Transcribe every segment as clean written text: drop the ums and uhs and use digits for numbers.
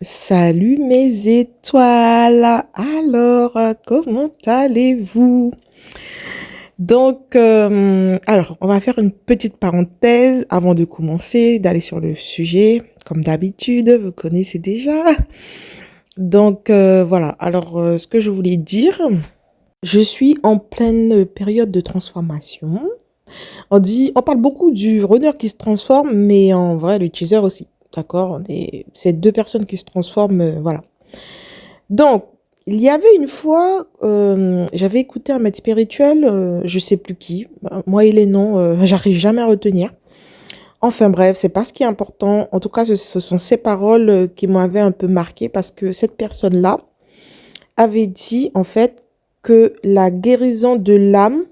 Salut mes étoiles. Alors, comment allez-vous? Alors, on va faire une petite parenthèse avant de commencer, d'aller sur le sujet. Comme d'habitude, vous connaissez déjà. Voilà. Alors, ce que je voulais dire, je suis en pleine période de transformation. On parle beaucoup du runner qui se transforme, mais en vrai, le teaser aussi. D'accord? C'est deux personnes qui se transforment, voilà. Donc, il y avait une fois, j'avais écouté un maître spirituel, je sais plus qui. Moi et les noms, j'arrive jamais à retenir. Enfin bref, c'est pas ce qui est important. En tout cas, ce sont ces paroles qui m'avaient un peu marqué parce que cette personne-là avait dit en fait que la guérison de l'âme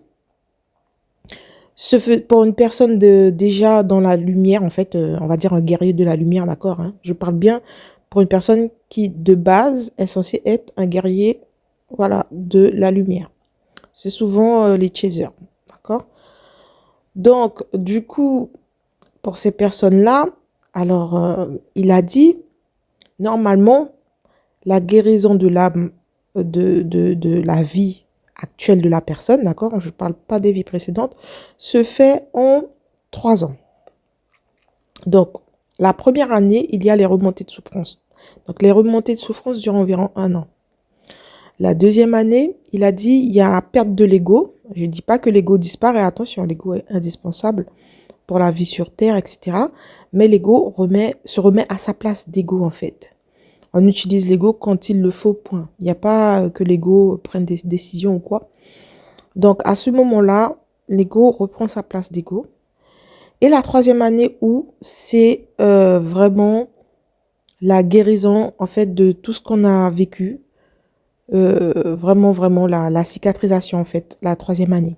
se fait pour une personne déjà dans la lumière, en fait, on va dire un guerrier de la lumière, d'accord, hein. Je parle bien pour une personne qui, de base, est censée être un guerrier, voilà, de la lumière. C'est souvent les chasers, d'accord? Donc, du coup, pour ces personnes-là, alors, il a dit, normalement, la guérison de l'âme, de la vie actuelle de la personne, d'accord? Je ne parle pas des vies précédentes, se fait en 3 ans. Donc, la première année, il y a les remontées de souffrance. Donc, les remontées de souffrance durent environ 1 an. La deuxième année, il a dit, il y a perte de l'ego. Je ne dis pas que l'ego disparaît. Attention, l'ego est indispensable pour la vie sur Terre, etc. Mais l'ego se remet à sa place d'ego, en fait. On utilise l'ego quand il le faut, point. Il n'y a pas que l'ego prenne des décisions ou quoi. Donc, à ce moment-là, l'ego reprend sa place d'ego. Et la troisième année où c'est vraiment la guérison, en fait, de tout ce qu'on a vécu. Vraiment la cicatrisation, en fait, la troisième année.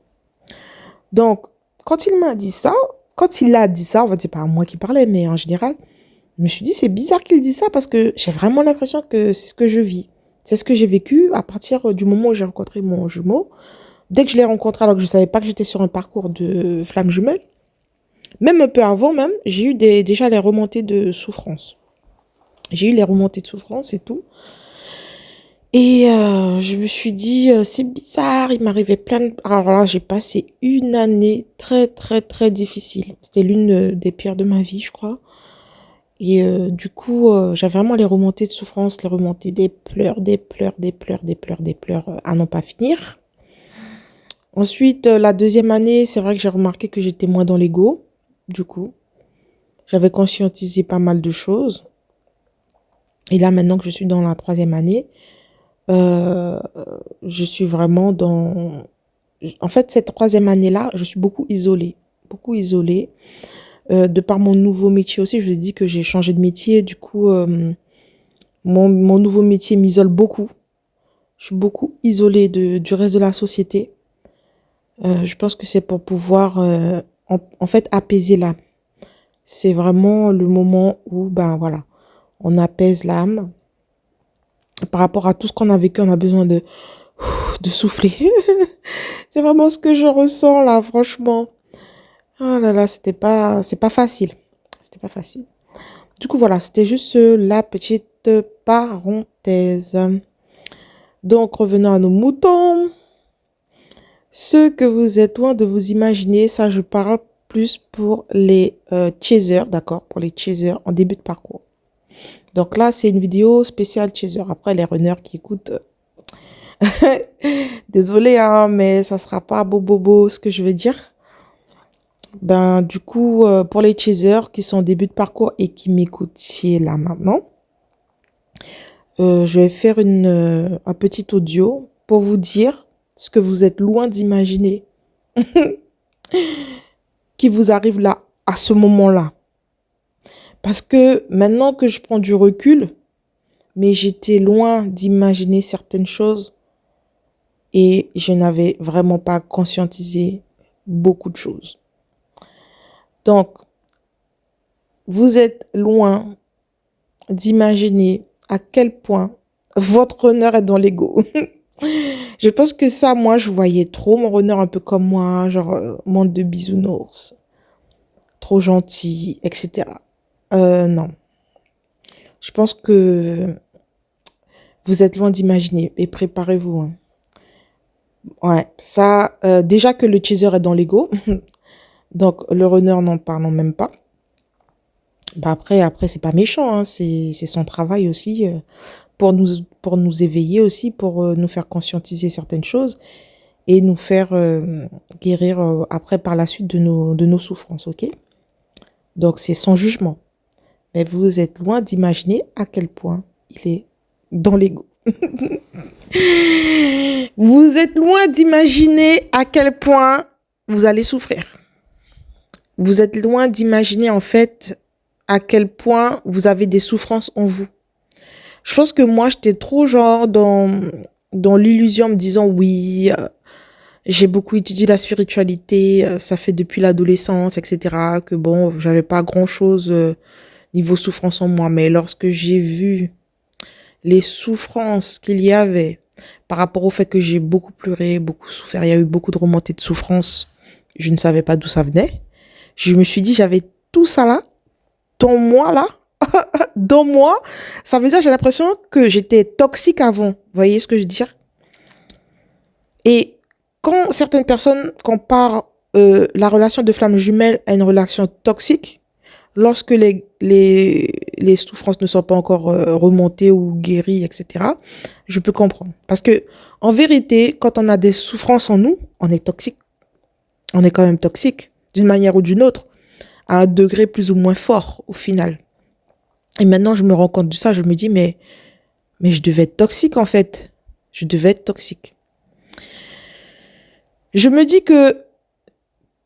Donc, quand il m'a dit ça, quand il a dit ça, on va dire pas moi qui parlais, mais en général, je me suis dit, c'est bizarre qu'il dise ça parce que j'ai vraiment l'impression que c'est ce que je vis. C'est ce que j'ai vécu à partir du moment où j'ai rencontré mon jumeau. Dès que je l'ai rencontré, alors que je savais pas que j'étais sur un parcours de flamme jumelle, même un peu avant même, j'ai eu déjà les remontées de souffrance. J'ai eu les remontées de souffrance et tout. Et je me suis dit, c'est bizarre, il m'arrivait plein de... Alors là, j'ai passé une année très, très, très difficile. C'était l'une des pires de ma vie, je crois. Et du coup, j'avais vraiment les remontées de souffrance, les remontées des pleurs, des pleurs, des pleurs, des pleurs, des pleurs à n'en pas finir. Ensuite, la deuxième année, c'est vrai que j'ai remarqué que j'étais moins dans l'ego, du coup. J'avais conscientisé pas mal de choses. Et là, maintenant que je suis dans la troisième année, euh, je suis vraiment dans... En fait, cette troisième année-là, je suis beaucoup isolée. Beaucoup isolée. De par mon nouveau métier aussi, je vous ai dit que j'ai changé de métier. Du coup, mon nouveau métier m'isole beaucoup. Je suis beaucoup isolée du reste de la société. Je pense que c'est pour pouvoir, en fait, apaiser l'âme. C'est vraiment le moment où, ben voilà, on apaise l'âme. Par rapport à tout ce qu'on a vécu, on a besoin de souffler. C'est vraiment ce que je ressens là, franchement. Oh là là, c'est pas facile. C'était pas facile. Du coup, voilà, c'était juste la petite parenthèse. Donc, revenons à nos moutons. Ce que vous êtes loin de vous imaginer, ça, je parle plus pour les chasers, d'accord? Pour les chasers en début de parcours. Donc là, c'est une vidéo spéciale chaser. Après, les runners qui écoutent, désolé, hein, mais ça sera pas beau ce que je veux dire. Ben, du coup, pour les chasers qui sont en début de parcours et qui m'écoutent là maintenant, je vais faire un petit audio pour vous dire ce que vous êtes loin d'imaginer qui vous arrive là, à ce moment-là. Parce que maintenant que je prends du recul, mais j'étais loin d'imaginer certaines choses et je n'avais vraiment pas conscientisé beaucoup de choses. Donc, vous êtes loin d'imaginer à quel point votre honneur est dans l'ego. Je pense que ça, moi, je voyais trop mon honneur un peu comme moi, genre monde de bisounours, trop gentil, etc. Non. Je pense que vous êtes loin d'imaginer et préparez-vous, hein. Ouais, ça, déjà que le chaser est dans l'ego, donc le runner n'en parlons même pas. Bah après c'est pas méchant, hein, c'est son travail aussi pour nous éveiller aussi, pour nous faire conscientiser certaines choses et nous faire guérir après par la suite de nos souffrances, ok? Donc c'est son jugement. Mais vous êtes loin d'imaginer à quel point il est dans l'ego. Vous êtes loin d'imaginer à quel point vous allez souffrir. Vous êtes loin d'imaginer en fait à quel point vous avez des souffrances en vous. Je pense que moi, j'étais trop genre dans l'illusion en me disant oui, j'ai beaucoup étudié la spiritualité, ça fait depuis l'adolescence, etc. Que bon, j'avais pas grand-chose niveau souffrance en moi. Mais lorsque j'ai vu les souffrances qu'il y avait par rapport au fait que j'ai beaucoup pleuré, beaucoup souffert, il y a eu beaucoup de remontées de souffrance, je ne savais pas d'où ça venait. Je me suis dit, j'avais tout ça là, dans moi là, dans moi. Ça veut dire, j'ai l'impression que j'étais toxique avant. Vous voyez ce que je veux dire? Et quand certaines personnes comparent la relation de flamme jumelle à une relation toxique, lorsque les souffrances ne sont pas encore remontées ou guéries, etc., je peux comprendre. Parce que, en vérité, quand on a des souffrances en nous, on est toxique. On est quand même toxique, d'une manière ou d'une autre, à un degré plus ou moins fort, au final. Et maintenant, je me rends compte de ça, je me dis, mais je devais être toxique, en fait. Je devais être toxique. Je me dis que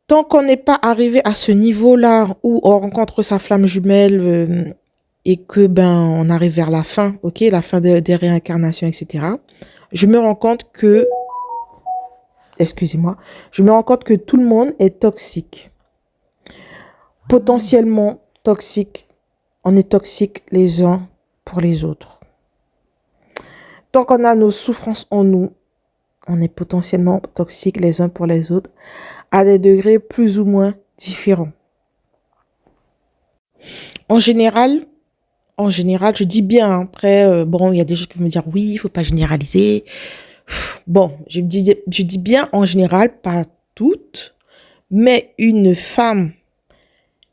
tant qu'on n'est pas arrivé à ce niveau-là où on rencontre sa flamme jumelle et que on arrive vers la fin, ok, la fin des réincarnations, etc. Je me rends compte que, excusez-moi, je me rends compte que tout le monde est toxique, potentiellement toxique. On est toxique les uns pour les autres. Tant qu'on a nos souffrances en nous, on est potentiellement toxiques les uns pour les autres à des degrés plus ou moins différents. En général, je dis bien, après, bon, il y a des gens qui vont me dire, oui, il faut pas généraliser. Bon, je dis bien en général, pas toutes, mais une femme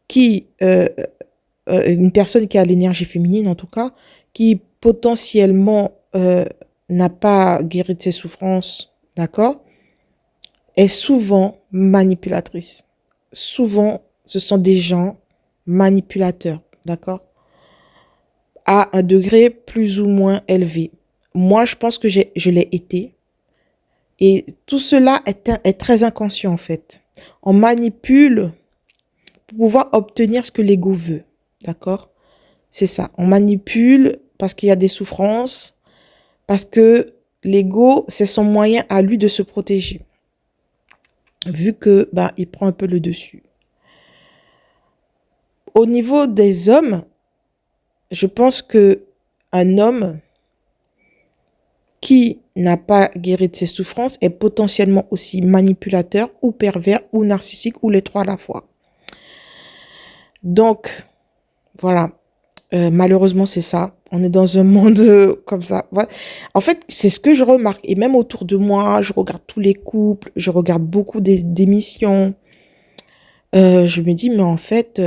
qui, une personne qui a l'énergie féminine en tout cas, qui potentiellement n'a pas guéri de ses souffrances, d'accord, est souvent manipulatrice. Souvent, ce sont des gens manipulateurs, d'accord, à un degré plus ou moins élevé. Moi, je pense que je l'ai été. Et tout cela est très inconscient, en fait. On manipule pour pouvoir obtenir ce que l'ego veut, d'accord? C'est ça. On manipule parce qu'il y a des souffrances, parce que l'ego, c'est son moyen à lui de se protéger. Vu que, il prend un peu le dessus. Au niveau des hommes, je pense que un homme qui n'a pas guéri de ses souffrances est potentiellement aussi manipulateur ou pervers ou narcissique ou les trois à la fois. Donc, voilà. Malheureusement, c'est ça. On est dans un monde comme ça. Voilà. En fait, c'est ce que je remarque. Et même autour de moi, je regarde tous les couples, je regarde beaucoup d'émissions. Je me dis, mais en fait,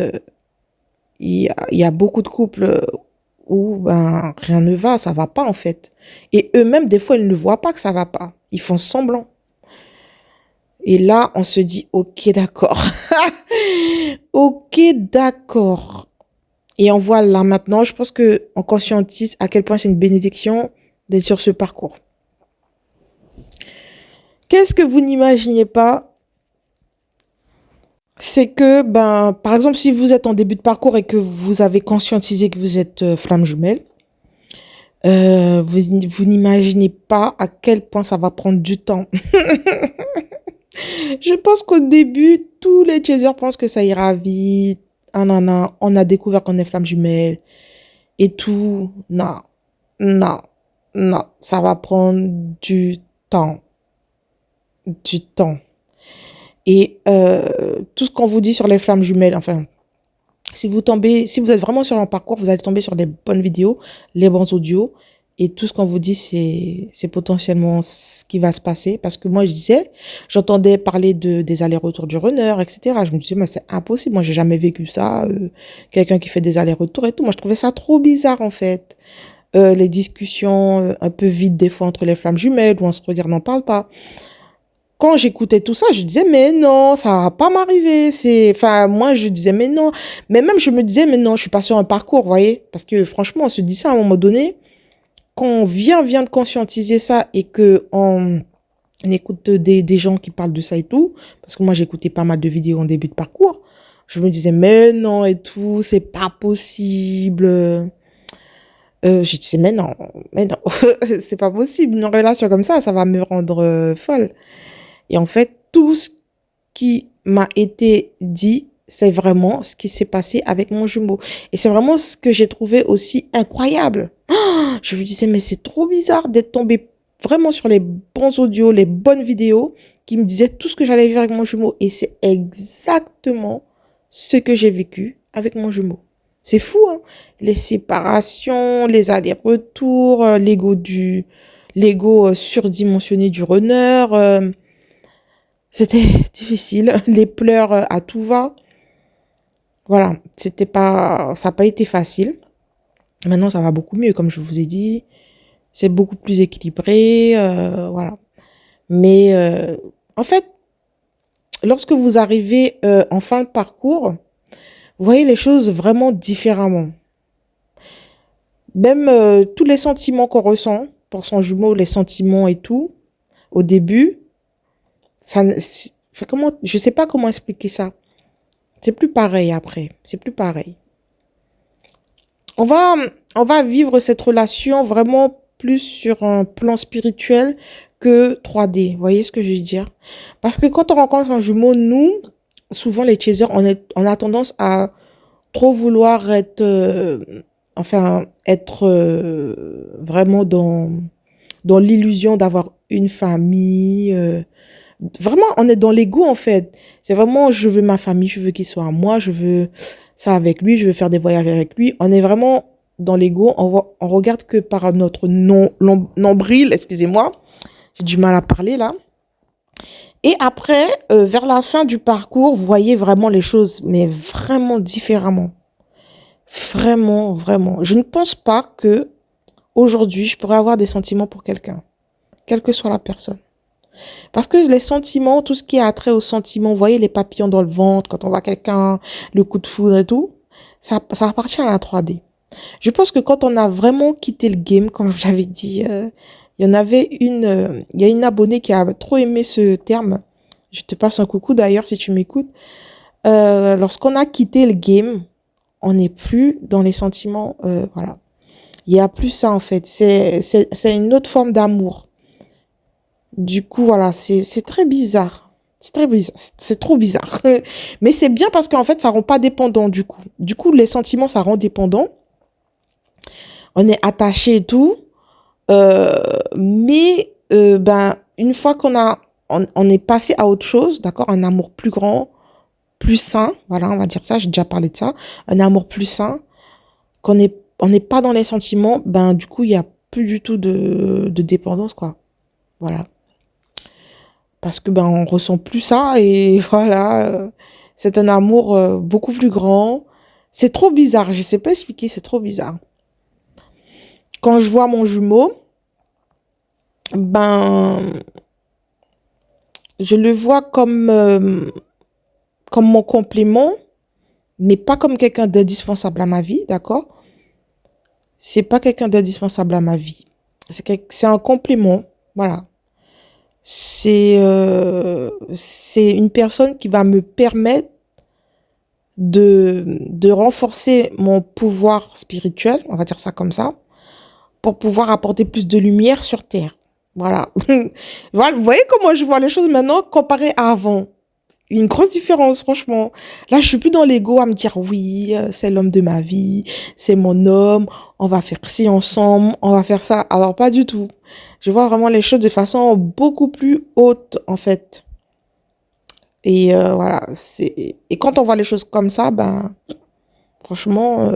il y a beaucoup de couples où rien ne va, ça va pas en fait. Et eux-mêmes, des fois, ils ne voient pas que ça va pas. Ils font semblant. Et là, on se dit, ok, d'accord. Ok, d'accord. Et on voit là maintenant, je pense que on conscientise à quel point c'est une bénédiction d'être sur ce parcours. Qu'est-ce que vous n'imaginez pas? C'est que, par exemple, si vous êtes en début de parcours et que vous avez conscientisé que vous êtes flamme jumelle, vous n'imaginez pas à quel point ça va prendre du temps. Je pense qu'au début, tous les chasers pensent que ça ira vite. Ah non, non, on a découvert qu'on est flamme jumelle et tout. Non, non, non, ça va prendre du temps. Du temps. Et tout ce qu'on vous dit sur les flammes jumelles, enfin, Si vous êtes vraiment sur un parcours, vous allez tomber sur des bonnes vidéos, les bons audios. Et tout ce qu'on vous dit, c'est potentiellement ce qui va se passer. Parce que moi, j'entendais parler des allers-retours du runner, etc. Je me disais, mais c'est impossible. Moi, j'ai jamais vécu ça. Quelqu'un qui fait des allers-retours et tout. Moi, je trouvais ça trop bizarre, en fait. Les discussions un peu vides, des fois, entre les flammes jumelles, où on se regarde, on n'en parle pas. Quand j'écoutais tout ça, je disais, mais non, ça va pas m'arriver. Enfin, moi, je disais, mais non. Mais même, je me disais, mais non, je suis pas sur un parcours, vous voyez. Parce que, franchement, on se dit ça à un moment donné. Quand on vient de conscientiser ça et que on écoute des gens qui parlent de ça et tout, parce que moi, j'écoutais pas mal de vidéos en début de parcours, je me disais, mais non et tout, c'est pas possible. Je disais, mais non, c'est pas possible. Une relation comme ça va me rendre folle. Et en fait, tout ce qui m'a été dit, c'est vraiment ce qui s'est passé avec mon jumeau. Et c'est vraiment ce que j'ai trouvé aussi incroyable. Je me disais, mais c'est trop bizarre d'être tombé vraiment sur les bons audios, les bonnes vidéos qui me disaient tout ce que j'allais vivre avec mon jumeau. Et c'est exactement ce que j'ai vécu avec mon jumeau. C'est fou, hein? Les séparations, les allers-retours, l'ego surdimensionné du runner. C'était difficile. Les pleurs à tout va. Voilà, ça n'a pas été facile. Maintenant, ça va beaucoup mieux, comme je vous ai dit. C'est beaucoup plus équilibré, voilà. Mais en fait, lorsque vous arrivez en fin de parcours, vous voyez les choses vraiment différemment. Même tous les sentiments qu'on ressent pour son jumeau, les sentiments et tout, au début, je sais pas comment expliquer ça. C'est plus pareil après. C'est plus pareil. On va vivre cette relation vraiment plus sur un plan spirituel que 3D. Vous voyez ce que je veux dire? Parce que quand on rencontre un jumeau, nous, souvent les chasers, on a tendance à trop vouloir être vraiment dans l'illusion d'avoir une famille. Vraiment, on est dans l'ego en fait. C'est vraiment, je veux ma famille, je veux qu'il soit à moi, je veux ça avec lui, je veux faire des voyages avec lui. On est vraiment dans l'ego, on regarde que par notre nombril, excusez-moi, j'ai du mal à parler là. Et après, vers la fin du parcours, vous voyez vraiment les choses, mais vraiment différemment. Vraiment, vraiment. Je ne pense pas que aujourd'hui, je pourrais avoir des sentiments pour quelqu'un, quelle que soit la personne. Parce que les sentiments, tout ce qui a trait aux sentiments, vous voyez les papillons dans le ventre, quand on voit quelqu'un, le coup de foudre et tout, ça appartient à la 3D. Je pense que quand on a vraiment quitté le game, comme j'avais dit, il y a une abonnée qui a trop aimé ce terme. Je te passe un coucou d'ailleurs si tu m'écoutes. Lorsqu'on a quitté le game, on n'est plus dans les sentiments, voilà. Il y a plus ça en fait. C'est une autre forme d'amour. Du coup, voilà, c'est très bizarre. C'est très bizarre. C'est trop bizarre. Mais c'est bien parce qu'en fait, ça rend pas dépendant du coup. Du coup, les sentiments, ça rend dépendant. On est attaché et tout. Mais une fois on est passé à autre chose, d'accord, un amour plus grand, plus sain, voilà, on va dire ça, j'ai déjà parlé de ça, un amour plus sain, on n'est pas dans les sentiments, du coup, il y a plus du tout de dépendance, quoi. Voilà. Parce que on ressent plus ça et voilà, c'est un amour beaucoup plus grand. C'est trop bizarre, je sais pas expliquer, c'est trop bizarre. Quand je vois mon jumeau, je le vois comme mon complément, mais pas comme quelqu'un d'indispensable à ma vie, d'accord? C'est pas quelqu'un d'indispensable à ma vie. C'est un complément, voilà. C'est une personne qui va me permettre de renforcer mon pouvoir spirituel, on va dire ça comme ça, pour pouvoir apporter plus de lumière sur Terre. Voilà. Voilà, vous voyez comment je vois les choses maintenant comparé à avant. Il y a une grosse différence, franchement. Là, je suis plus dans l'ego à me dire, oui, c'est l'homme de ma vie, c'est mon homme, on va faire ci ensemble, on va faire ça. Alors, pas du tout. Je vois vraiment les choses de façon beaucoup plus haute, en fait. Et voilà, et quand on voit les choses comme ça, Franchement,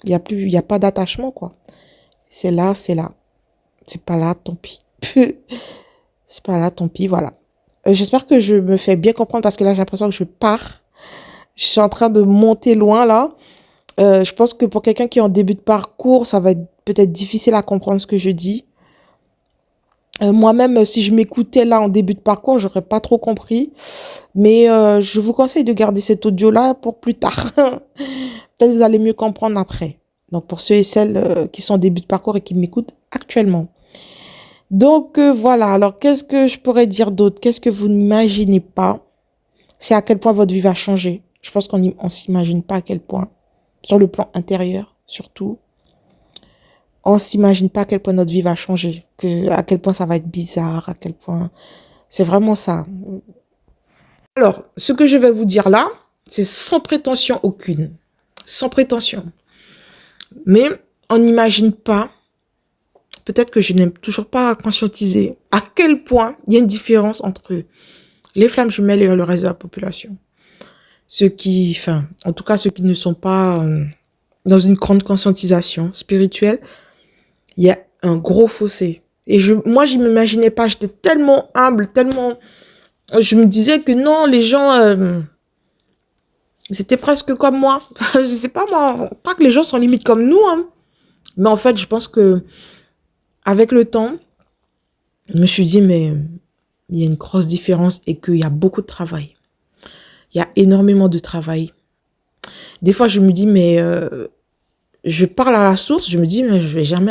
il y a pas d'attachement, quoi. C'est là, c'est là. C'est pas là, tant pis. C'est pas là, tant pis, voilà. J'espère que je me fais bien comprendre parce que là, j'ai l'impression que je pars. Je suis en train de monter loin, là. Je pense que pour quelqu'un qui est en début de parcours, ça va être peut-être difficile à comprendre ce que je dis. Moi-même, si je m'écoutais là en début de parcours, j'aurais pas trop compris. Mais je vous conseille de garder cet audio-là pour plus tard. Peut-être vous allez mieux comprendre après. Donc pour ceux et celles qui sont en début de parcours et qui m'écoutent actuellement. Donc voilà, alors qu'est-ce que je pourrais dire d'autre? Qu'est-ce que vous n'imaginez pas? C'est à quel point votre vie va changer. Je pense qu'on s'imagine pas à quel point. Sur le plan intérieur, surtout. On s'imagine pas à quel point notre vie va changer. À quel point ça va être bizarre, à quel point... C'est vraiment ça. Alors, ce que je vais vous dire là, c'est sans prétention aucune. Sans prétention. Mais on n'imagine pas, peut-être que je n'ai toujours pas conscientisé, à quel point il y a une différence entre les flammes jumelles et le reste de la population. En tout cas, ceux qui ne sont pas dans une grande conscientisation spirituelle, il y a un gros fossé. Et moi, je m'imaginais pas, j'étais tellement humble, tellement... Je me disais que non, les gens, c'était presque comme moi. Je sais pas, moi, pas que les gens sont limite comme nous, hein. Mais en fait, je pense que avec le temps, je me suis dit, mais il y a une grosse différence et qu'il y a beaucoup de travail. Il y a énormément de travail. Des fois, je me dis, mais je parle à la source, je me dis, mais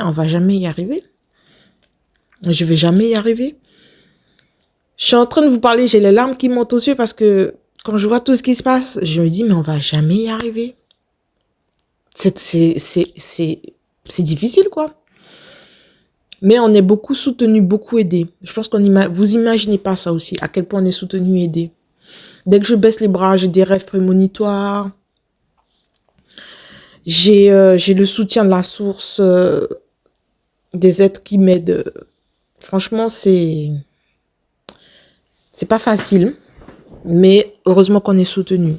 on va jamais y arriver. Je vais jamais y arriver. Je suis en train de vous parler, j'ai les larmes qui montent aux yeux parce que quand je vois tout ce qui se passe, je me dis, mais on va jamais y arriver. C'est difficile, quoi. Mais on est beaucoup soutenu, beaucoup aidé. Je pense vous imaginez pas ça aussi, à quel point on est soutenu et aidé. Dès que je baisse les bras, j'ai des rêves prémonitoires. J'ai le soutien de la source, des êtres qui m'aident. Franchement, c'est pas facile, mais heureusement qu'on est soutenu.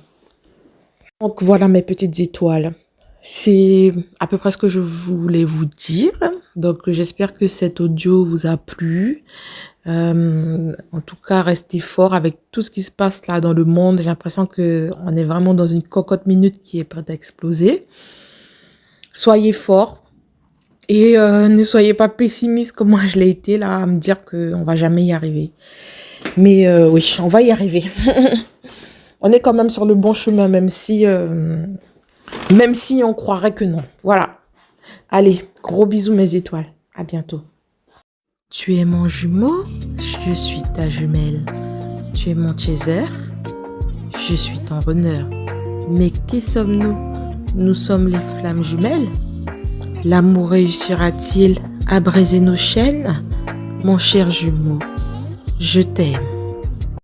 Donc voilà mes petites étoiles. C'est à peu près ce que je voulais vous dire. Donc j'espère que cet audio vous a plu. En tout cas, restez fort avec tout ce qui se passe là dans le monde. J'ai l'impression qu'on est vraiment dans une cocotte minute qui est prête à exploser. Soyez forts et ne soyez pas pessimiste comme moi je l'ai été là à me dire qu'on va jamais y arriver. Mais oui, on va y arriver. On est quand même sur le bon chemin, même si on croirait que non. Voilà. Allez, gros bisous mes étoiles. À bientôt. Tu es mon jumeau, je suis ta jumelle. Tu es mon chaser, je suis ton runner. Mais qui sommes-nous? Nous sommes les flammes jumelles. L'amour réussira-t-il à briser nos chaînes? Mon cher jumeau, je t'aime.